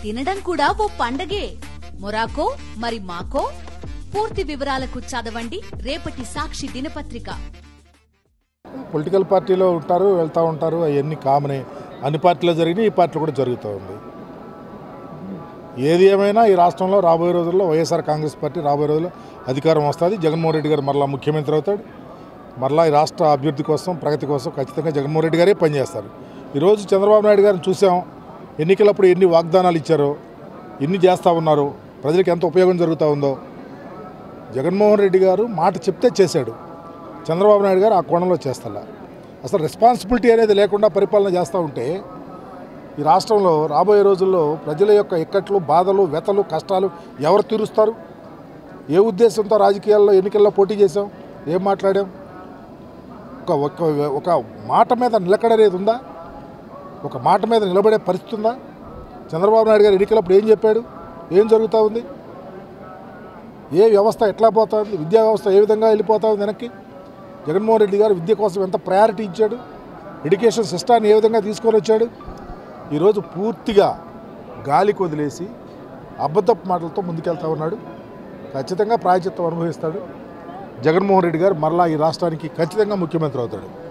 తినడం కూడా ఓ పండగే. మొరాకో మరి మాకో? పూర్తి వివరాలకు చదవండి రేపటి సాక్షి దినపత్రిక. పొలిటికల్ పార్టీలో ఉంటారు, వెళ్తూ ఉంటారు, అవన్నీ కామనే. అన్ని పార్టీలో జరిగినాయి, ఈ పార్టీలో కూడా జరుగుతూ ఉంది. ఏది ఏమైనా ఈ రాష్ట్రంలో రాబోయే రోజుల్లో వైఎస్ఆర్ కాంగ్రెస్ పార్టీ రాబోయే రోజుల్లో అధికారం వస్తుంది. జగన్మోహన్ రెడ్డి గారు మరలా ముఖ్యమంత్రి అవుతాడు. మరలా ఈ రాష్ట్ర అభివృద్ధి కోసం, ప్రగతి కోసం ఖచ్చితంగా జగన్మోహన్ రెడ్డి గారే పనిచేస్తారు. ఈరోజు చంద్రబాబు నాయుడు గారిని చూసాం. ఎన్నికలప్పుడు ఎన్ని వాగ్దానాలు ఇచ్చారో, ఎన్ని చేస్తూ ఉన్నారో, ప్రజలకు ఎంత ఉపయోగం జరుగుతూ ఉందో. జగన్మోహన్ రెడ్డి గారు మాట చెప్తే చేశాడు. చంద్రబాబు నాయుడు గారు ఆ కోణంలో చేస్తలా. అసలు రెస్పాన్సిబిలిటీ అనేది లేకుండా పరిపాలన చేస్తూ ఉంటే ఈ రాష్ట్రంలో రాబోయే రోజుల్లో ప్రజల యొక్క ఇక్కట్లు, బాధలు, వ్యతలు, కష్టాలు ఎవరు తీరుస్తారు? ఏ ఉద్దేశంతో రాజకీయాల్లో ఎన్నికల్లో పోటీ చేశాం? ఏం మాట్లాడాం? ఒక మాట మీద నిలకడనేది ఉందా? ఒక మాట మీద నిలబడే పరిస్థితి ఉందా? చంద్రబాబు నాయుడు గారు ఎన్నికలప్పుడు ఏం చెప్పాడు? ఏం జరుగుతూ ఉంది? ఏ వ్యవస్థ ఎట్లా పోతా ఉంది? విద్యా వ్యవస్థ ఏ విధంగా వెళ్ళిపోతా ఉంది వెనక్కి? జగన్మోహన్ రెడ్డి గారు విద్య కోసం ఎంత ప్రయారిటీ ఇచ్చాడు? ఎడ్యుకేషన్ సిస్టాన్ని ఏ విధంగా తీసుకొని వచ్చాడు? ఈరోజు పూర్తిగా గాలికి వదిలేసి అబద్ధపు మాటలతో ముందుకెళ్తా ఉన్నాడు. ఖచ్చితంగా ప్రాయశ్చిత్తం అనుభవిస్తాడు. జగన్మోహన్ రెడ్డి గారు మరలా ఈ రాష్ట్రానికి ఖచ్చితంగా ముఖ్యమంత్రి అవుతాడు.